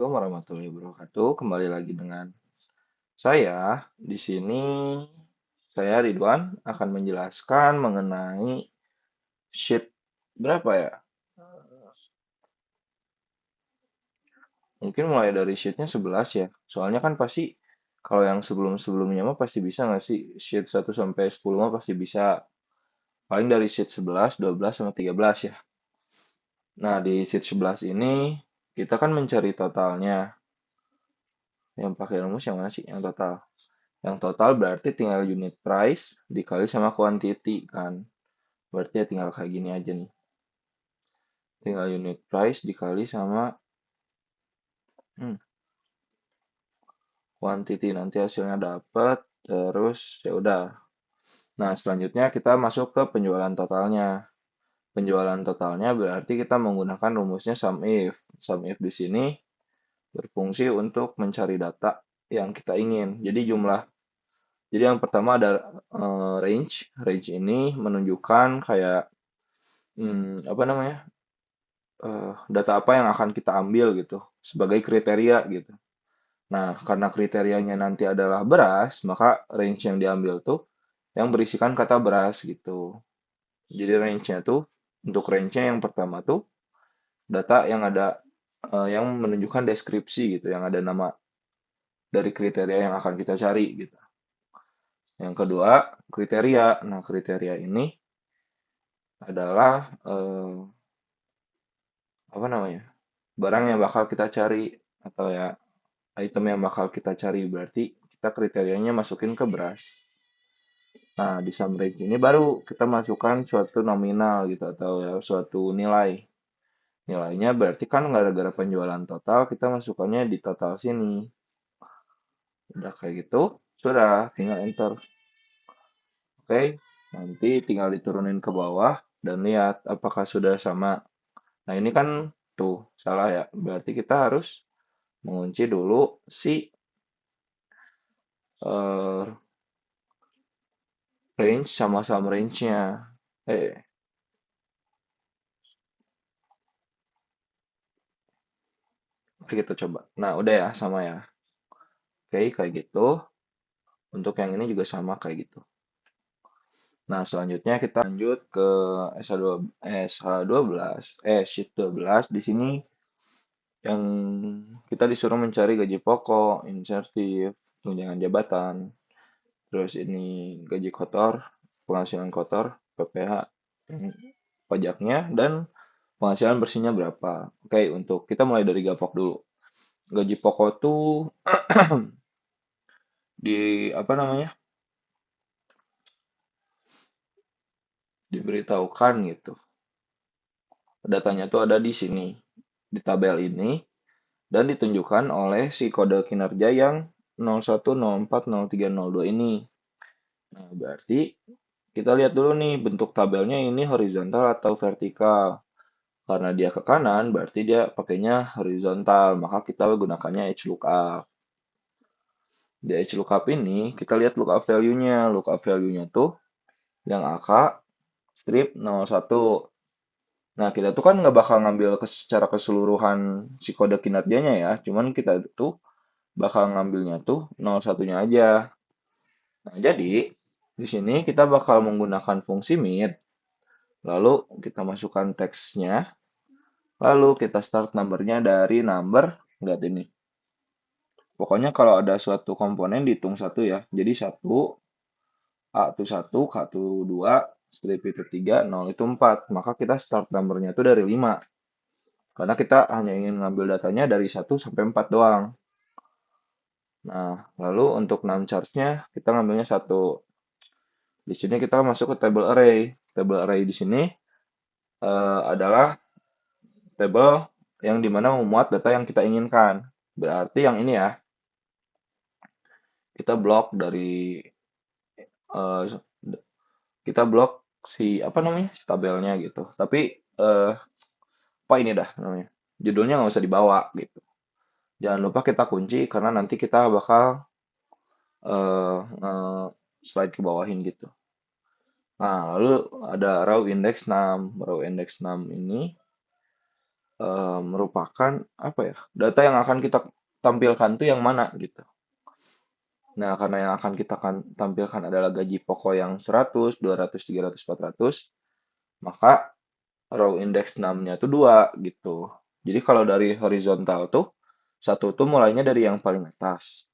Assalamualaikum warahmatullahi wabarakatuh. Kembali lagi dengan saya. Di sini saya Ridwan akan menjelaskan mengenai sheet berapa ya? Mungkin mulai dari sheetnya 11 ya. Soalnya kan pasti kalau yang sebelum-sebelumnya mah pasti bisa nggak sih? Sheet 1 sampai 10 mah pasti bisa. Paling dari sheet 11, 12, sama 13 ya. Nah, di sheet 11 ini kita kan mencari totalnya. Yang pakai rumus yang mana sih? Yang total. Yang total berarti tinggal unit price dikali sama quantity kan. Berarti ya tinggal kayak gini aja nih. Tinggal unit price dikali sama hmm, quantity nanti hasilnya dapat terus ya udah. Nah, selanjutnya kita masuk ke penjualan totalnya. Penjualan totalnya berarti kita menggunakan rumusnya sum if. Sum if di sini berfungsi untuk mencari data yang kita ingin. Jadi yang pertama ada range. Range ini menunjukkan kayak apa namanya? Data apa yang akan kita ambil gitu sebagai kriteria gitu. Nah, karena kriterianya nanti adalah beras, maka range yang diambil tuh yang berisikan kata beras gitu. Jadi range-nya tuh untuk range-nya yang pertama tuh data yang ada yang menunjukkan deskripsi gitu, yang ada nama dari kriteria yang akan kita cari gitu. Yang kedua, kriteria. Nah, kriteria ini adalah apa namanya? Barang yang bakal kita cari atau ya item yang bakal kita cari berarti kita kriterianya masukin ke beras. Nah, di sum range ini baru kita masukkan suatu nominal gitu atau ya suatu nilai. Nilainya berarti kan gara-gara penjualan total kita masukkannya di total sini. Udah kayak gitu, sudah tinggal enter. Oke, nanti tinggal diturunin ke bawah dan lihat apakah sudah sama. Nah, ini kan tuh salah ya. Berarti kita harus mengunci dulu si eh, range sama sum range-nya. Eh, Oke, kita coba. Nah, udah ya, sama ya. Oke, kayak gitu. Untuk yang ini juga sama kayak gitu. Nah, selanjutnya kita lanjut ke SH12, sheet 12. Di sini yang kita disuruh mencari gaji pokok, insentif, tunjangan jabatan, terus ini gaji kotor, penghasilan kotor, PPh, hmm, pajaknya, dan penghasilan bersihnya berapa. Oke, untuk kita mulai dari gapok dulu. Gaji pokok tuh di apa namanya? Diberitahukan gitu. Datanya tuh ada di sini, di tabel ini, dan ditunjukkan oleh si kode kinerja yang 01040302 ini. Nah, berarti kita lihat dulu nih bentuk tabelnya ini horizontal atau vertikal. Karena dia ke kanan, berarti dia pakainya horizontal, maka kita gunakannya HLOOKUP. Di HLOOKUP ini, kita lihat lookup value-nya. Lookup value-nya tuh yang angka strip 01. Nah, kita tuh kan nggak bakal ngambil secara keseluruhan si kode kinerjanya ya. Cuman kita tuh bakal ngambilnya tuh 01-nya aja. Nah, jadi di sini kita bakal menggunakan fungsi mid. Lalu kita masukkan teksnya. Lalu kita start numbernya dari number. Lihat ini. Pokoknya kalau ada suatu komponen dihitung satu ya. Jadi satu, A itu satu, K itu dua, strip itu tiga, nol itu empat. Maka kita start numbernya itu dari 5. Karena kita hanya ingin ngambil datanya dari 1 sampai 4 doang. Nah, lalu untuk num charge-nya kita ngambilnya satu. Di sini kita masuk ke table array. Table array di sini adalah table yang dimana memuat data yang kita inginkan. Berarti yang ini ya, kita blok dari eh, kita blok si apa namanya si tabelnya gitu. Tapi apa ini dah namanya? Judulnya nggak usah dibawa gitu. Jangan lupa kita kunci karena nanti kita bakal slide ke bawahin gitu. Nah, lalu ada row index 6. Row index 6 ini merupakan apa ya, data yang akan kita tampilkan tuh yang mana gitu. Nah, karena yang akan kita tampilkan adalah gaji pokok yang 100, 200, 300, 400, maka row index 6-nya tuh 2 gitu. Jadi kalau dari horizontal tuh, satu tuh mulainya dari yang paling atas,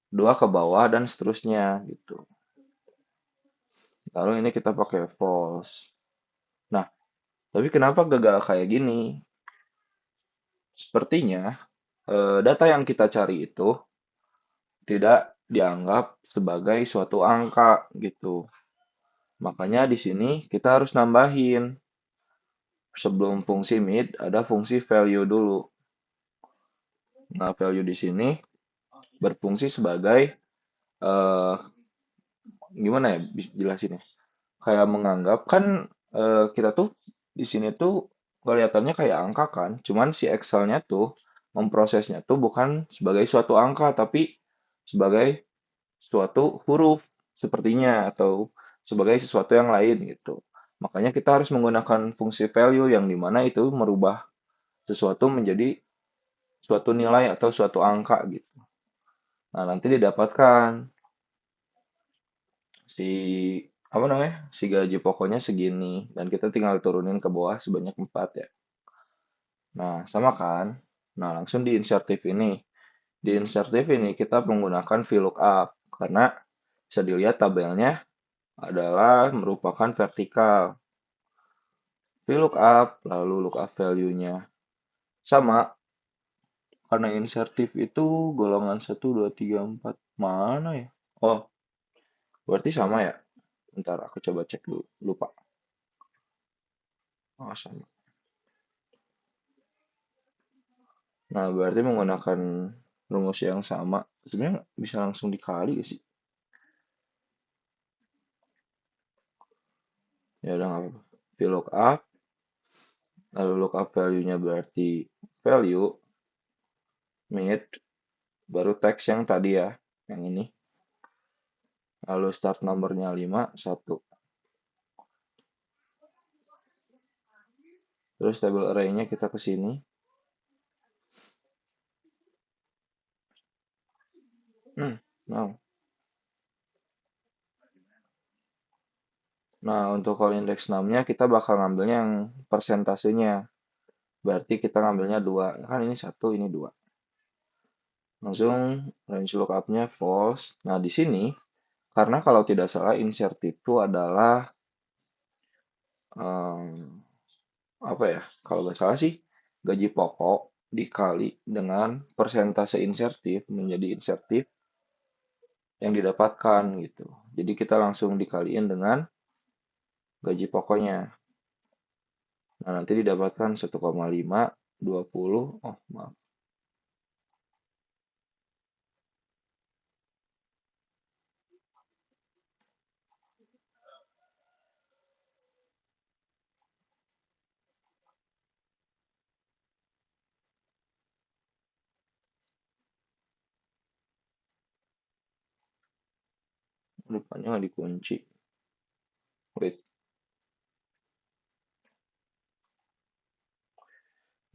dua ke bawah, dan seterusnya gitu. Lalu ini kita pakai false. Nah, tapi kenapa gagal kayak gini? Sepertinya data yang kita cari itu tidak dianggap sebagai suatu angka gitu. Makanya di sini kita harus nambahin. Sebelum fungsi mid, ada fungsi value dulu. Nah, value di sini berfungsi sebagai, eh, gimana ya jelasinnya? Kayak menganggap kan, kita tuh di sini tuh kelihatannya kayak angka kan, cuman si Excel-nya tuh memprosesnya tuh bukan sebagai suatu angka, tapi sebagai suatu huruf sepertinya, atau sebagai sesuatu yang lain gitu. Makanya kita harus menggunakan fungsi value yang dimana itu merubah sesuatu menjadi suatu nilai atau suatu angka gitu. Nah, nanti didapatkan si apa namanya? Si gaji pokoknya segini dan kita tinggal turunin ke bawah sebanyak 4 ya. Nah, sama kan? Nah, langsung di insertif ini. Di insertif ini kita menggunakan VLOOKUP karena bisa dilihat tabelnya adalah merupakan vertikal. VLOOKUP lalu lookup value-nya. Sama karena insertif itu golongan 1, 2, 3, 4. Mana ya? Oh, berarti sama ya? Bentar, aku coba cek dulu. Lupa. Oh, sama. Nah, berarti menggunakan rumus yang sama. Sebenarnya bisa langsung dikali ya sih. Ya udah nggak apa-apa. VLOOKUP, lalu lookup value-nya berarti value, mid, baru teks yang tadi ya, yang ini. Lalu start numbernya 5, 1. Terus table array-nya kita ke sini. Nah. Nah, untuk kalau indeks 6-nya kita bakal ngambilnya yang persentasenya. Berarti kita ngambilnya 2. Kan ini 1, ini 2. Langsung range lookupnya false. Nah, di sini, karena kalau tidak salah insert itu adalah, em, apa ya, kalau nggak salah sih, gaji pokok dikali dengan persentase insertif menjadi insertif yang didapatkan gitu. Jadi kita langsung dikaliin dengan gaji pokoknya. Nah, nanti didapatkan 1,5, 20, oh maaf, rupanya nggak dikunci. Wait.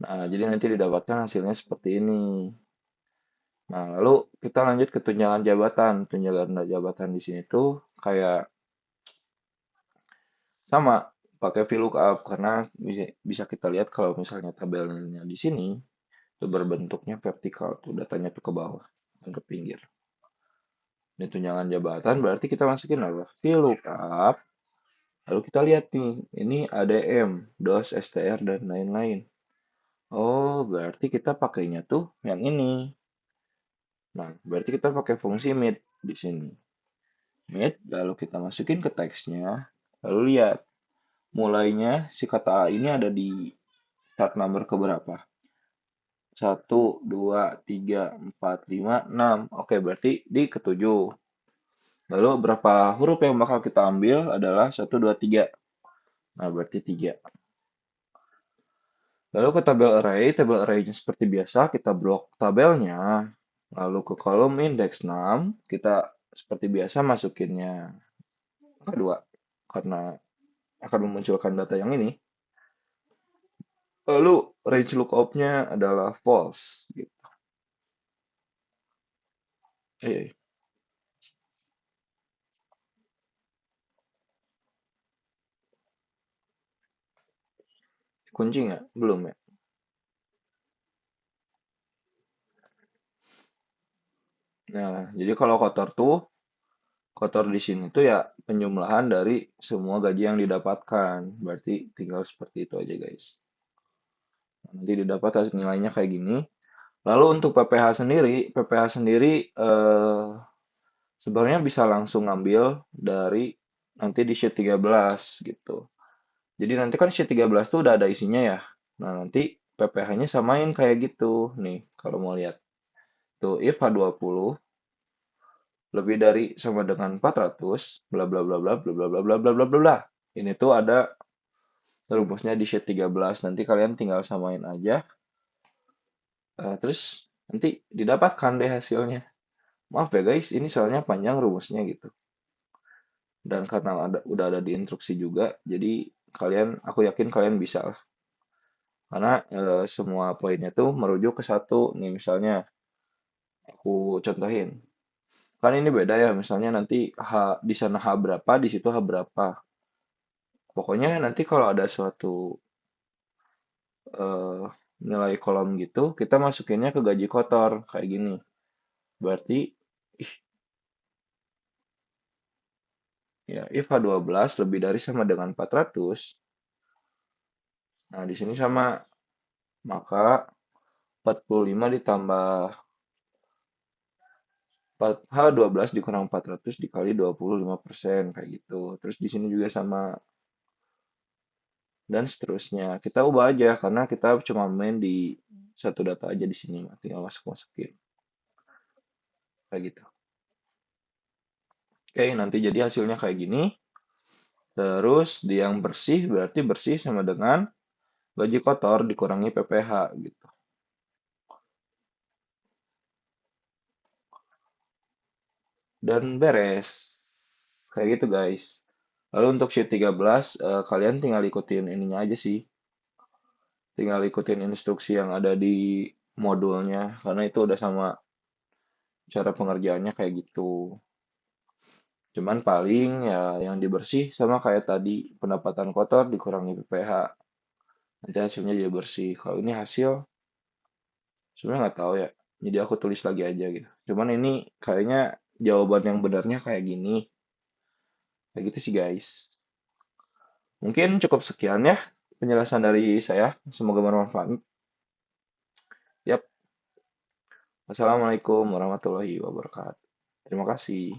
Nah, jadi nanti didapatkan hasilnya seperti ini. Nah, lalu kita lanjut ke tunjangan jabatan. Tunjangan jabatan di sini tuh kayak sama, pakai VLOOKUP karena bisa kita lihat kalau misalnya tabelnya di sini itu berbentuknya vertikal tuh datanya tuh ke bawah dan ke pinggir. Ini tunjangan jabatan berarti kita masukin apa? VLOOKUP. Lalu kita lihat nih, ini ADM, DOS, STR, dan lain-lain. Oh, berarti kita pakainya tuh yang ini. Nah, berarti kita pakai fungsi mid di sini. Mid, lalu kita masukin ke teksnya. Lalu lihat, mulainya si kata A ini ada di start number ke berapa? 1, 2, 3, 4, 5, 6. Oke, berarti di ketujuh. Lalu berapa huruf yang bakal kita ambil adalah 1, 2, 3. Nah, berarti 3. Lalu ke tabel array-nya seperti biasa, kita blok tabelnya. Lalu ke kolom indeks 6, kita seperti biasa masukinnya kedua. Karena akan memunculkan data yang ini. Lalu range lookup-nya adalah false gitu. Eh, kunci nggak? Belum ya? Nah, jadi kalau kotor tuh, kotor di sini tuh ya penjumlahan dari semua gaji yang didapatkan. Berarti tinggal seperti itu aja guys. Nanti didapat hasil nilainya kayak gini. Lalu untuk PPh sendiri sebenarnya bisa langsung ngambil dari nanti di sheet 13 gitu. Jadi nanti kan sheet 13 tuh udah ada isinya ya. Nah, nanti PPh-nya samain kayak gitu. Nih, kalau mau lihat. Tuh, if H20 lebih dari sama dengan 400, bla bla bla bla bla bla bla bla bla bla bla bla. Ini tuh ada rumusnya di sheet 13. Nanti kalian tinggal samain aja. Terus nanti didapatkan deh hasilnya. Maaf ya guys, ini soalnya panjang rumusnya gitu. Dan karena udah ada di instruksi juga, jadi aku yakin kalian bisa lah. Karena semua poinnya tuh merujuk ke satu. Nih misalnya, aku contohin. Kan ini beda ya, misalnya nanti di sana H berapa, di situ H berapa. Pokoknya nanti kalau ada suatu eh, nilai kolom gitu, kita masukinnya ke gaji kotor, kayak gini. Berarti, ih, ya, if H12 lebih dari sama dengan 400, nah di sini sama, maka 45 ditambah 4, H12 dikurang 400 dikali 25% kayak gitu. Terus di sini juga sama dan seterusnya. Kita ubah aja karena kita cuma main di satu data aja di sini, tinggal masuk-masukin kayak gitu. Oke, nanti jadi hasilnya kayak gini. Terus di yang bersih berarti bersih sama dengan gaji kotor dikurangi PPh gitu. Dan beres. Kayak gitu guys. Lalu untuk sheet 13 kalian tinggal ikutin ininya aja sih. Tinggal ikutin instruksi yang ada di modulnya karena itu udah sama cara pengerjaannya kayak gitu. Cuman paling ya yang dibersih sama kayak tadi pendapatan kotor dikurangi PPh. Nanti hasilnya jadi bersih. Kalau ini hasil sebenarnya nggak tahu ya. Jadi aku tulis lagi aja gitu. Cuman ini kayaknya jawaban yang benarnya kayak gini. Kayak gitu sih guys. Mungkin cukup sekian ya penjelasan dari saya. Semoga bermanfaat. Yap. Wassalamualaikum warahmatullahi wabarakatuh. Terima kasih.